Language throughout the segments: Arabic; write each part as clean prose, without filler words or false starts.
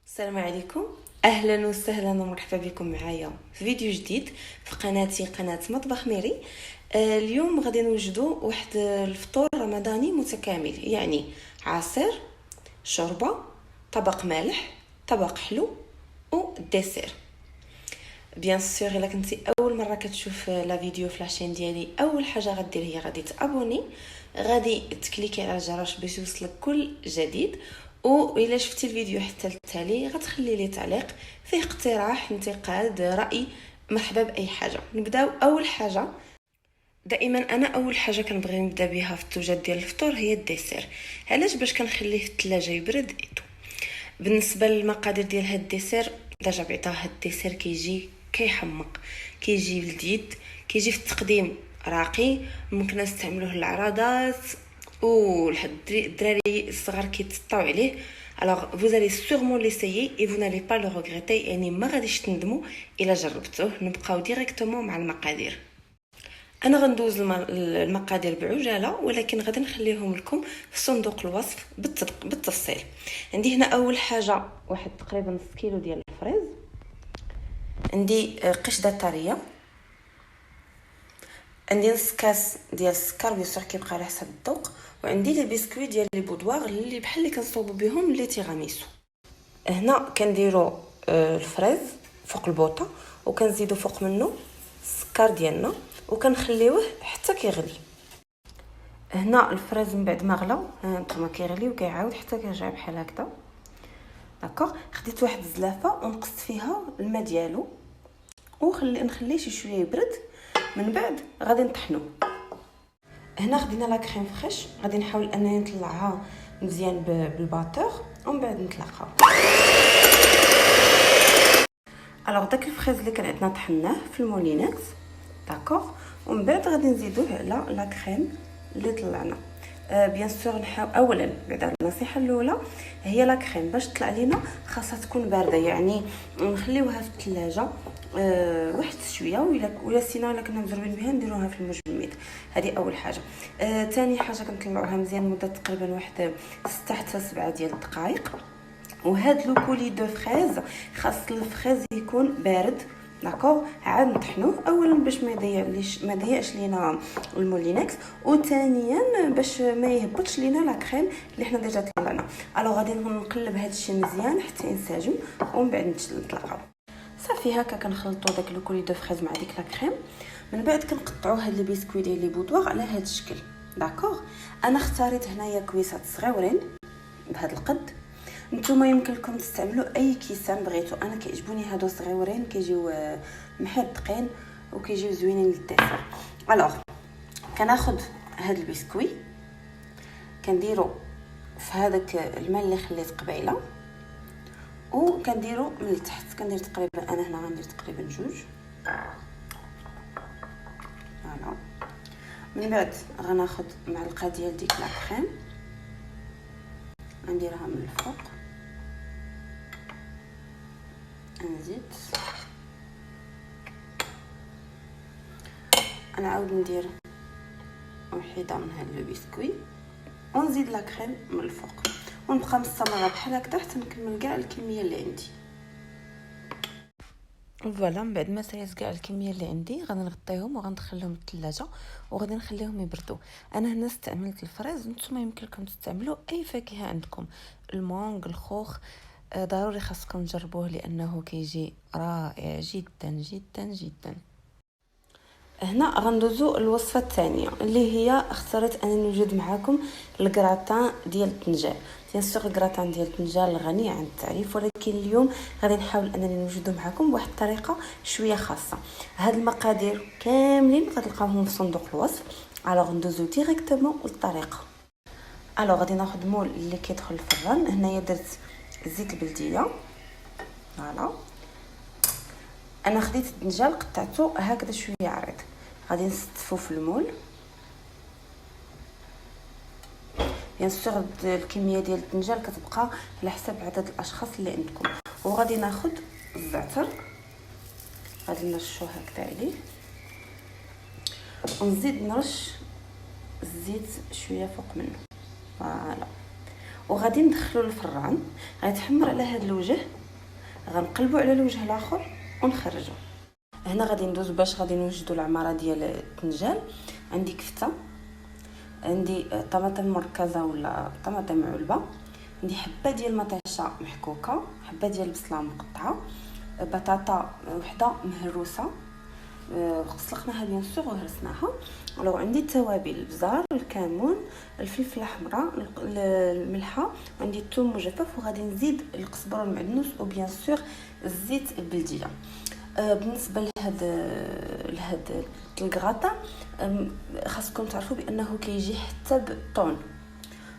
السلام عليكم، اهلا وسهلا ومرحبا بكم معايا في فيديو جديد في قناتي قناه مطبخ ميري. اليوم غادي نوجدوا واحد الفطور رمضاني متكامل، يعني عصير، شوربه، طبق مالح، طبق حلو وديسير. بيان سور الا كنتي اول مره كتشوف لا فيديو في لاشين ديالي، اول حاجه غدير هي غادي تابوني، غادي تكليكي على الجرس باش يوصلك كل جديد، والا شفتي الفيديو حتى التالي غتخلي لي تعليق فيه اقتراح، انتقاد، راي. مرحبا باي حاجه. نبداو. اول حاجه، دائما انا اول حاجه كنبغي نبدا بها في التوجد ديال الفطور هي الديسير. علاش؟ باش كنخليه في الثلاجه يبرد ايتو. بالنسبه للمقادير ديال هاد الديسير، ديجا بعدا هاد الديسير كيجي كيحمق، كيجي لذيذ، كيجي في التقديم راقي، ممكن نستعملوه للعراضات الدراري الصغار كيتسطاو عليه. alors vous allez sûrement l'essayer et vous n'allez pas le regretter، يعني ما غاديش تندموا الا جربتوه. نبقاو ديريكتومون مع المقادير. انا غندوز المقادير بعجاله، ولكن غادي نخليهم لكم في صندوق الوصف بالتفصيل. عندي هنا اول حاجه واحد تقريبا نص كيلو ديال الفريز، عندي قشده طريه، عندي نص كاس ديال السكر بيسور كيبقى على حسب الذوق، وعندي لي بسكويت ديال لي بودوار اللي بحال اللي كنصوبوا بهم لي تيراميسو. هنا كنديروا الفريز فوق البوطه، وكنزيدوا فوق منه السكر ديالنا، وكنخليوه حتى كيغلي. هنا الفريز من بعد ما غلا هانتوما كيغلي وكيعاود حتى كيرجع بحال هكذا. داكوغ، خديت واحد الزلافه ونقصت فيها الماء ديالو نخليه شي شويه يبرد، من بعد غادي نطحنو. هنا خدينا لا كريم فريش، غادي نحاول انني نطلعها مزيان بالباتور ومن بعد نطلقها. الوغ داك الفريز اللي كان عندنا طحناه في المولينكس، داكوغ، ومن بعد غادي نزيدوه على لا كريم اللي طلعنا. بيان سور نحاول اولا، بعدا النصيحه الاولى هي لا كريم باش تطلع لينا خاصها تكون بارده، يعني نخليوها في الثلاجه واحد شويه، ولا سينا الا كنا مجربين بها نديروها في المجمد. هذه اول حاجه. ثاني حاجه كنطلعوها مزيان مده تقريبا واحد 6 حتى 7 ديال الدقائق. وهاد لو كولي دو فريز خاص الفريز يكون بارد، داكوغ. عاد نطحنوه اولا باش ما يضيعش لينا المولينكس، وثانيا باش ما يهبطش لينا لا كريم اللي حنا ديجا طلعنا. الو غادي نقلب هذا الشيء مزيان حتى ينسجم، ومن بعد نطلقوا. صافي هكا كنخلطوا داك لو كولي دو فريز مع ديك لا كريم. من بعد كنقطعوا هاد لي بسكويت ديال لي بودوار على هاد الشكل، داكوغ. انا اختاريت هنايا كويسات صغيورين بهذا القد. نتوما يمكن لكم تستعملوا اي كيسان بغيتو، انا كيعجبوني هادو صغيورين، كيجيو محدقين وكيجيو زوينين للديسير. الوغ كناخذ هاد البسكوي كنديرو في هذاك الماء اللي خليت قبيله، وكنديرو من التحت. كندير تقريبا، انا هنا غندير تقريبا 2. فوالا. من بعد غناخذ معلقه ديال ديك لا كريم، غنديرها من الفوق، نزيد، نعاود ندير وحده من هاد لو بسكوي، ونزيد لا كريم من الفوق، ونبقى مستمره بحال هكذا حتى نكمل كاع الكميه اللي عندي. فوالا، من بعد ما ساليت كاع الكميه اللي عندي غادي نغطيهم وغندخلهم للثلاجه وغادي نخليهم يبردوا. انا هنا استعملت الفريز، نتوما يمكن لكم تستعملوا اي فاكهه عندكم، المونغ، الخوخ. ضروري خاصكم تجربوه لانه كيجي رائع جدا جدا جدا. هنا غندوزو الوصفه الثانيه اللي هي اختاريت انني نوجد معكم الكراتان ديال الطنجال. بيان سور الكراتان ديال الطنجال غني عن التعريف، ولكن اليوم غادي نحاول انني نوجدو معكم بواحد الطريقه شويه خاصه. هاد المقادير كاملين غتلقاوهم في صندوق الوصف. الوغ ندوزو ديريكتومون للطريقه. الوغ غادي ناخذ مول اللي كيدخل الفران. هنايا درت زيت البلديه، فوالا. انا خديت الدنجال قطعته هكذا شويه عريض، غادي نستفو في المول. بيان سور الكميه ديال الدنجال كتبقى على حسب عدد الاشخاص اللي عندكم. وغادي ناخذ الزعتر، غادي نرشو هكذا عليه، ونزيد نرش الزيت شويه فوق منه، فوالا. وغادي ندخلو للفران، غيتحمر على هذا الوجه غنقلبوا على الوجه الاخر ونخرجوا. هنا غادي ندوز باش غادي نوجدوا العماره ديال الطنجال. عندي كفته، عندي طماطم مركزه ولا طماطم علبه، عندي حبه ديال المطيشه محكوكه، حبه ديال البصله مقطعه، بطاطا وحده مهروسه سلقناها بيان سور وهرسناها. لو عندي التوابل، البزار، الكمون، الفلفله الحمراء، الملحه، وعندي الثوم مجفف، وغادي نزيد القزبر والمعدنوس وبيان سور الزيت البلديه. بالنسبه لهاد الكغاطا خاصكم تعرفوا بانه كيجي حتى بالطون،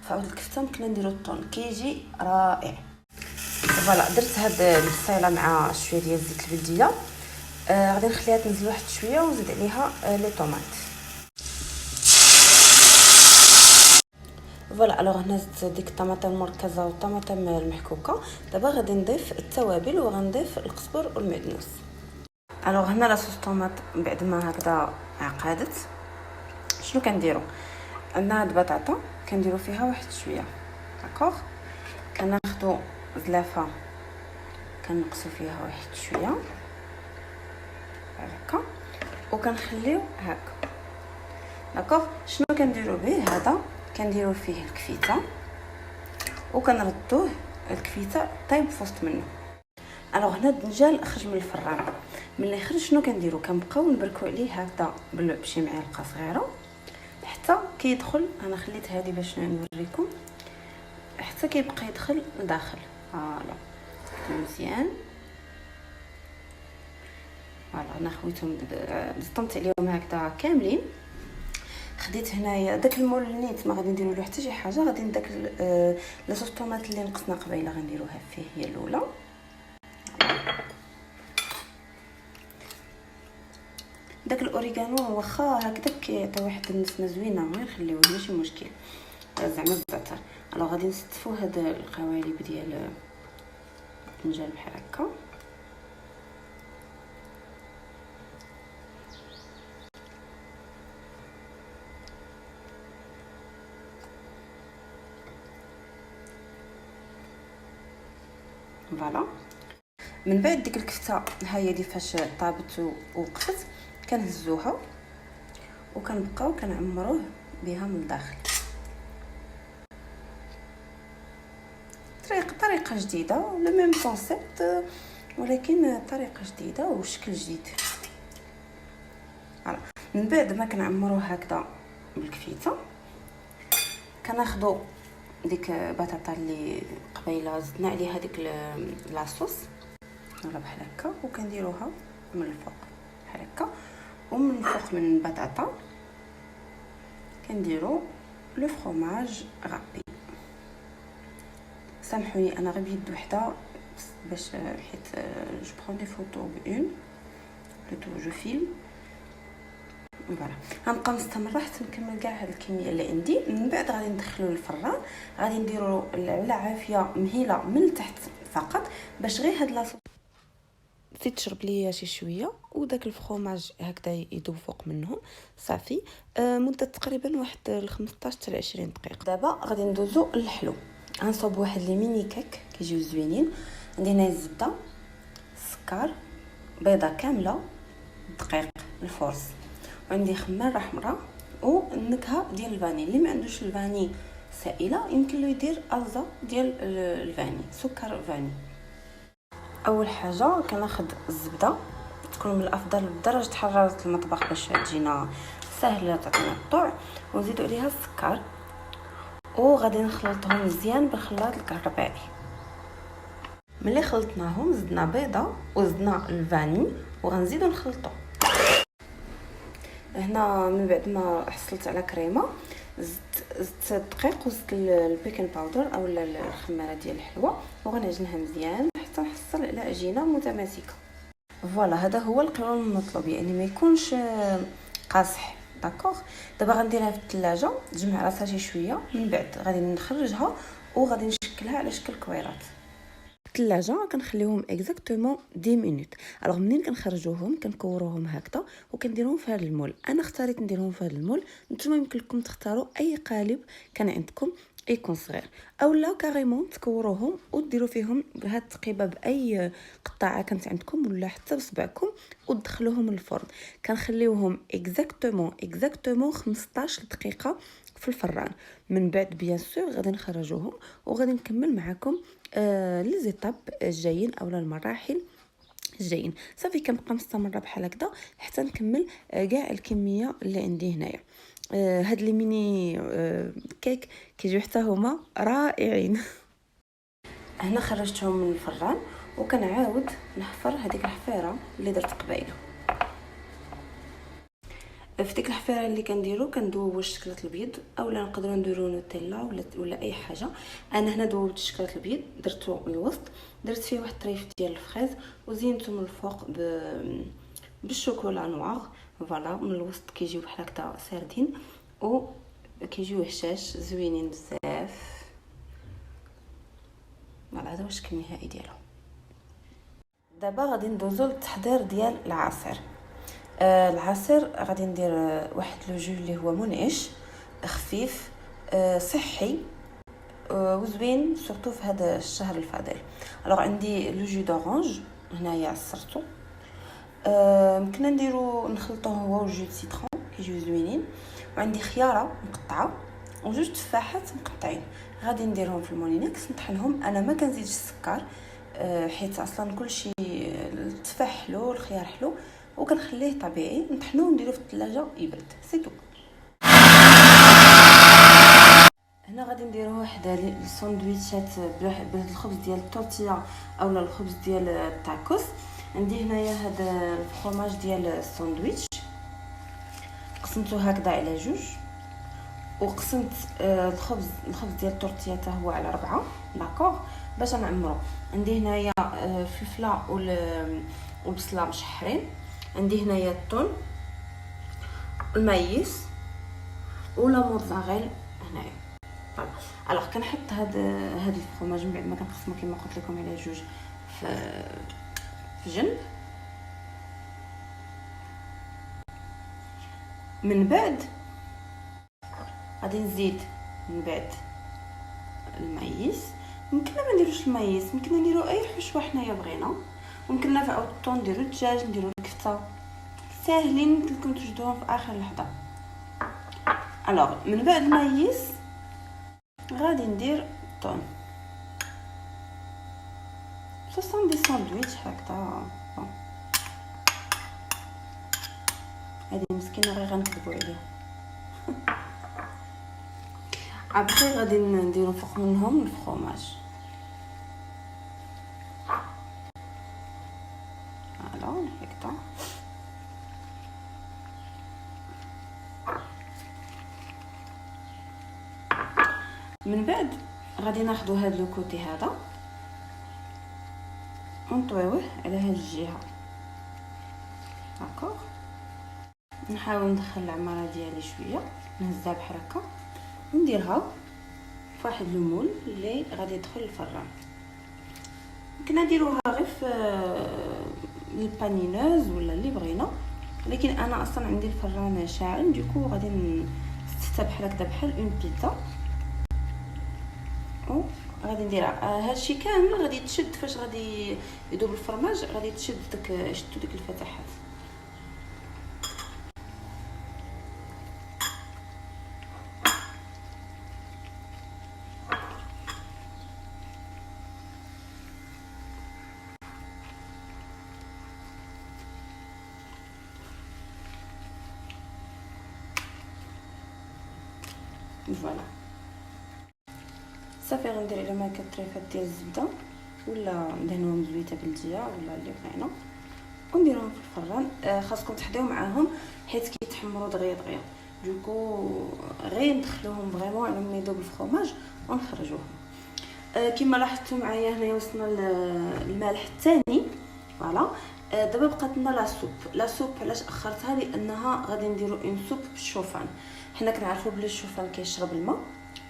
فعود الكفته ممكن نديرو الطون كيجي رائع. فوالا درت هاد البصيله مع شويه ديال الزيت البلديه. غادي نخليها تنزل واحد شويه ونزيد عليها لي طوماط. فوالا الوغ هنا زدت ديك الطماطم المركزه والطماطم المحكوكه. دابا غادي نضيف التوابل وغنضيف القزبر والمعدنوس. الوغ هنا لاصوص طوماط بعد ما هكذا عقادت، شنو كنديرو؟ عندنا هاد البطاطا كنديرو فيها واحد شويه، داكوغ. كناخذوا زلافه كنقصوا فيها واحد شويه هكا وكنخليو هكا، داكوغ. شنو كنديرو به هذا؟ كنديرو فيه الكفيته وكنردوه الكفيته طيب في وسط منه. الوغ هنا الدنجال خرج من الفران، ملي خرج شنو كنديرو؟ كنبقاو نبركو عليه هكذا بشي معلقه صغيره حتى كيدخل. انا خليت هذه باش نوريكم حتى كيبقى يدخل لداخل. فوالا مزيان. فوالا انا خويتهم دطمت عليهم هكذا كاملين. خديت هنايا داك المول اللي نيت ما غادي نديرو له حتى شي حاجه. غادي داك لاصوص الطوماط اللي نقصنا قبيله غنديروها فيه هي الاولى. داك الاوريغانو واخا هكذا كيعطي واحد النسمه زوينه، غير خليوه ماشي مشكل زعما الزعتر. الوغ غادي نستفوا هاد القوالب ديال الطنجال بحال هكا. فوالا من بعد ديك الكفته ها هي فاش طابت ووقفت كنهزوها وكنبقاو كنعمروه بها من الداخل. طريقه جديده ولا ميم كونسيبت، ولكن طريقه جديده وشكل جديد. فوالا من بعد ما كنعمروه هكذا بالكفيته كناخذوا ديك بطاطا اللي قبيله زدنا عليها ديك لاصوص ولا بحال هكا وكنديروها من الفوق بحال هكا، ومن الفوق من البطاطا كنديروا لو فرomage غابي. سامحوني انا غير بيد وحده باش حيت جو برون دي فوتو بون بلوتو جو فيلم. فوالا غنبقى مستمره حتى نكمل كاع هاد الكميه اللي عندي. من بعد غادي ندخلو للفران، غادي نديرو على عافيه مهيله من التحت فقط باش غير هاد لاصوص تشرب ليا شي شويه وداك الفرomage هكذا يذوب فوق منهم. صافي مده تقريبا واحد 15 حتى 20 دقيقه. دابا غادي ندوزو للحلو. غنصوب واحد لي ميني كيك كيجيو زوينين. عندي هنا الزبده، السكر، بيضه كامله، دقيق، الفرص، وعندي خماره حمراء والنكهه ديال الفاني. اللي ما عندوش الفاني سائله يمكن له يدير ازا ديال الفاني، سكر فاني. اول حاجه كناخذ الزبده تكون من الافضل بدرجه حراره المطبخ باش تجينا سهله تعطينا الطعم، ونزيدو عليها السكر وغادي نخلطهم مزيان بالخلاط الكهربائي. ملي خلطناهم زدنا بيضه وزدنا الفاني وغنزيدو نخلطو. هنا من بعد ما حصلت على كريمه زدت الدقيق وزدت البيكين باودر او الخماره ديال الحلوه وغنعجنها مزيان حتى نحصل على عجينه متماسكه. فوالا هذا هو القوام المطلوب، يعني ما يكونش قاصح. داكوغ دابا غنديرها في الثلاجه تجمع راسها شي شويه. من بعد غادي نخرجها وغادي نشكلها على شكل كويرات. الثلاجه كنخليهم اكزاكتومون 10 مينوت. الوغ منين كنخرجوهم كنكوروهم هكذا وكنديرهم في هذا المول. انا اختاريت نديرهم في هذا المول، نتوما يمكن لكم تختاروا اي قالب كان عندكم. يكون صغير، اولا كاريمون تكوروهم وديروا فيهم بهاد التقيبه باي قطعه كانت عندكم ولا حتى بصبعكم ودخلوهم للفرن. كنخليوهم اكزاكتومون 15 دقيقه في الفران. من بعد بيان سور غادي نخرجوهم وغادي نكمل معكم لي زيتاب الجايين اولا المراحل الجايين. صافي كنبقى مستمره بحال هكذا حتى نكمل كاع الكميه اللي عندي هنايا. هاد لي ميني كيك كيجيو حتى هما رائعين. هنا خرجتهم من الفران وكنعاود نحفر هذيك الحفيره اللي درت قبيله. في ديك الحفيره اللي كنديرو كندوبوا الشكلاط البيض اولا نقدروا نديروا نوتيلا ولا اي حاجه. انا هنا دوبت الشكلاط البيض درتو من الوسط، درت فيه واحد الطريف ديال الفريز وزينته من الفوق بالشوكولا نوار. فوالا من الوسط كيجيو بحال هكذا ساردين و كيجيو هشاش زوينين بزاف. فوالا هذا هو الشكل النهائي ديالو. دابا غادي ندوزو للتحضير ديال العصير. العصير غادي ندير واحد لو جو اللي هو منعش خفيف صحي وزوين سورتو في هذا الشهر الفضيل. الوغ عندي لو جو دورانج هنايا عصرته، ممكن نديرو نخلطوه هو وجو سيترون كيجيو زوينين، وعندي خياره مقطعه وجوج تفاحات مقطعين غادي نديرهم في المولينكس نطحنهم. انا ما كنزيدش السكر حيت اصلا كلشي التفاح حلو الخيار حلو وكنخليه طبيعي. نطحنوه ونديروه في الثلاجه يبرد سيتو. هنا غادي نديرو واحد الساندويتشات بهذا الخبز ديال التورتيلا اولا الخبز ديال التاكوس. عندي هنايا هذا الفرماج ديال الساندويتش قسمته هكذا على جوج، وقسمت الخبز ديال التورتيلا حتى هو على 4 داكوغ باش نعمرو. عندي هنايا فلفله والبصله مشحرين، عندي هنايا الثوم المايس ولا موتزاريلا هنايا. طيب الوغ كنحط هاد الفرماج من بعد ما كنقسمو كما قلت لكم على جوج في جنب. من بعد غادي نزيد من بعد المايس. ممكن ما نديروش المايس، ممكن نديرو اي حشوه حنايا بغينا، ممكن نرفعو الطون نديرو الدجاج نديرو الكفته، ساهلين ممكن توجدوهم في اخر لحظه. الوغ من بعد المايس غادي ندير الطون. سوسون دي ساندويتش هكذا. هذه مسكينه غير غنكذبوا عليها. ابخي غادي نديرو فوق منهم الفرماج. فوالا هكذا. من بعد غادي ناخذوا هذا لو كوتي هذا ونطويوه على هذه الجهه داكوغ. نحاول ندخل العماره ديالي شويه نهزها بحال هكا ونديرها في واحد لو مول اللي غادي يدخل الفران. ممكن نديروها غير في البانينوز ولا اللي بغينا، لكن انا اصلا عندي الفران شاعل ديكو غادي نستها بحال هكذا بحال اون بيتزا. غادي نديرها هادشي كامل غادي تشد فاش غادي يذوب الفرماج غادي تشد شدوا ديك الفتحات. فوالا صافي غندير على ما كطريفات ديال الزبده ولا ندهنوهم زويته بلديه ولا اللي بغينا ونديروهم في الفران. خاصكم تحضيو معاهم حيت كيتحمروا دغيا دوكو غير ندخلوهم فريمون على ما يذوب الفرماج ونخرجوهم. كما لاحظتوا معايا هنايا وصلنا للملح الثاني. فوالا دابا بقات لنا لا سوب. علاش اخرتها؟ لانها غادي نديرو اون سوب بالشوفان. حنا كنعرفوا بلي الشوفان كيشرب الماء،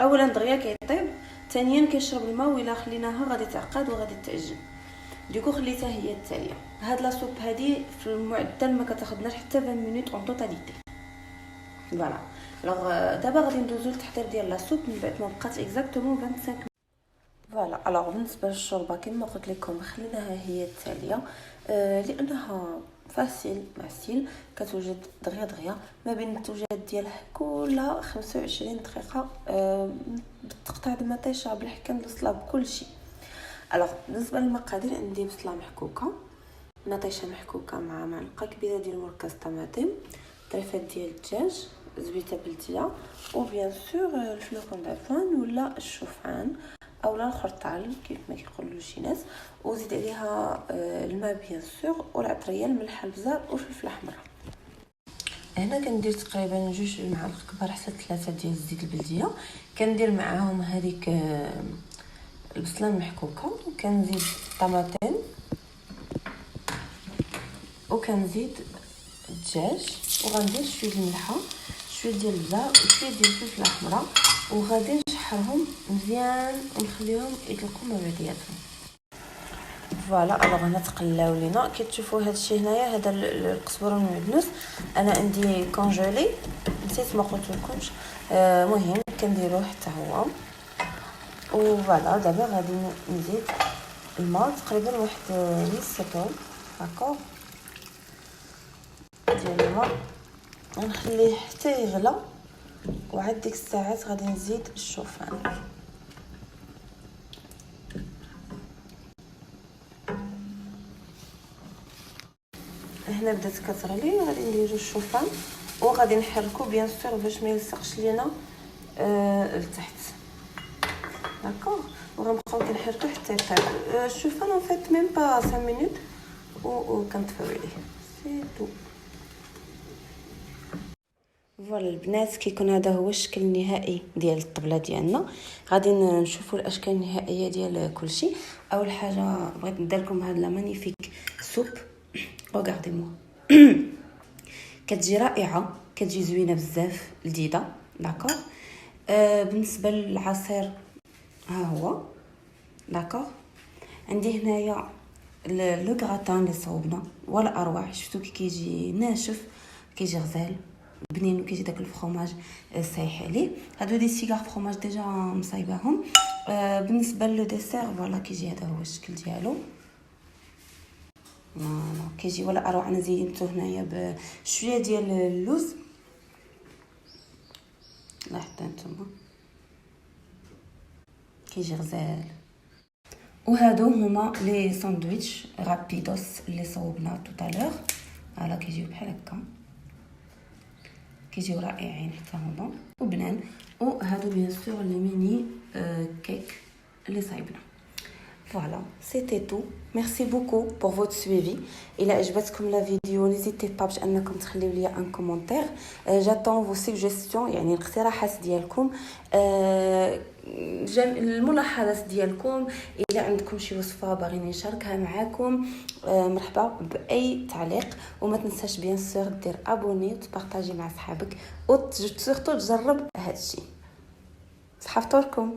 اولا دغيا كيطيب، ثانيا كيشرب الماء وإلا خليناها غادي تعقد وغادي تعجن. ديكو خليتها هي التاليه. هاد لا سوب هادي في المعدل ما كتاخذناش حتى 20 مينوت اون توتاليتي. فوالا الوغ دابا غادي ندوزو للتحضير ديال لا سوب من بعد ما بقات اكزاكتومون 25. فوالا الوغ بالنسبه للشوربه كما قلت لكم خليناها هي التاليه لانها فاسيل معسيل، كتوجد دغيا ما بين التوجد ديالها كل 25 دقيقه بالتقطيع د المطيشه بالحكم البصله بكل شيء. الوغ بالنسبه للمقادير عندي بصله محكوكه، مطيشه محكوكه مع معلقه كبيره ديال مركز طماطم، طريفات ديال الدجاج، زبيته بلديه، وبيان سور الفلوكون دافوان ولا الشوفان اولا الخرطال كيف ما كيقولوا شي ناس، وزيد عليها الماء بيان سور والعطريه الملح البزار والفلفل الاحمر. هنا كندير تقريبا 2 معالق كبار حتى 3 ديال الزيت البلديه، كندير معاهم هذيك البصله المحكوكه، وكنزيد الطماطم وكنزيد الدجاج، وغندير شويه الملحه شويه ديال البزار وشويه ديال الفلفل الاحمر، وغادي نشحرهم مزيان ونخليهم يطلقوا مع بعضياتهم. فوالا الوغ هنا تقلاو لينا كتشوفوا هذا الشيء هنايا، هذا القزبر والمعدنوس انا عندي كونجيلي نسيت ما قلت لكمش، مهم كنديروه حتى هو. وفوالا دابا غادي نزيد الماء تقريبا واحد نص كوب داكوغ ديال الماء، ونخليه حتى يغلى، وعاد ديك الساعات غادي نزيد الشوفان. هنا بدات كتغلي، غادي نديرو الشوفان وغادي نحركو بيان سور باش ما يلصقش لينا لتحت داكوغ، وغنبقاو كنحركو حتى يطيب الشوفان اون فيت ميم با 5 مينوت وكنطفيو عليه سي تو. فوالا البنات كيكون هذا هو الشكل النهائي ديال الطبله ديالنا. غادي نشوفوا الاشكال النهائيه ديال كلشي. اول حاجه بغيت ندير لكم هاد لا مانيفيك سوب، ريغاردي مو كتجي رائعه، كتجي زوينه بزاف لذيذه داكوغ. بالنسبه للعصير ها هو داكوغ. عندي هنايا لو غراتان اللي صوبنا ولا اروع، شفتوا كي كيجي ناشف كيجي غزال بنين وكيجي داك الفرomage سايح عليه. هادو دي سيغار فرomage ديجا مصايباهم. بالنسبه للديسير فوالا كيجي هذا هو الشكل ديالو، فوالا كيجي ولا اروع. انا زينته هنايا بشويه ديال اللوز، لا حتى نتوما كيجي غزال. وهادو هما لي ساندويتش رابيدوس اللي صوبنا توتالور، فوالا كيجيو بحال هكا، كيجيو رائعين حتى هما وبنان. وهادو بيان سور لي ميني كيك اللي صايبنا. Voilà, c'était tout. Merci beaucoup pour votre suivi. إلا عجبتكم لا فيديو n'hésitez pas باش انكم تخليو لي ان كومونتير. j'attends vos suggestions، يعني الاقتراحات ديالكم، الملاحظات ديالكم. إلا عندكم شي وصفه باغيين نشاركها معاكم مرحبا باي تعليق. وما تنساش بيان سور دير ابوني وتبارطاجي مع صحابك وسورتو تجرب هذا الشيء. صحه فطوركم.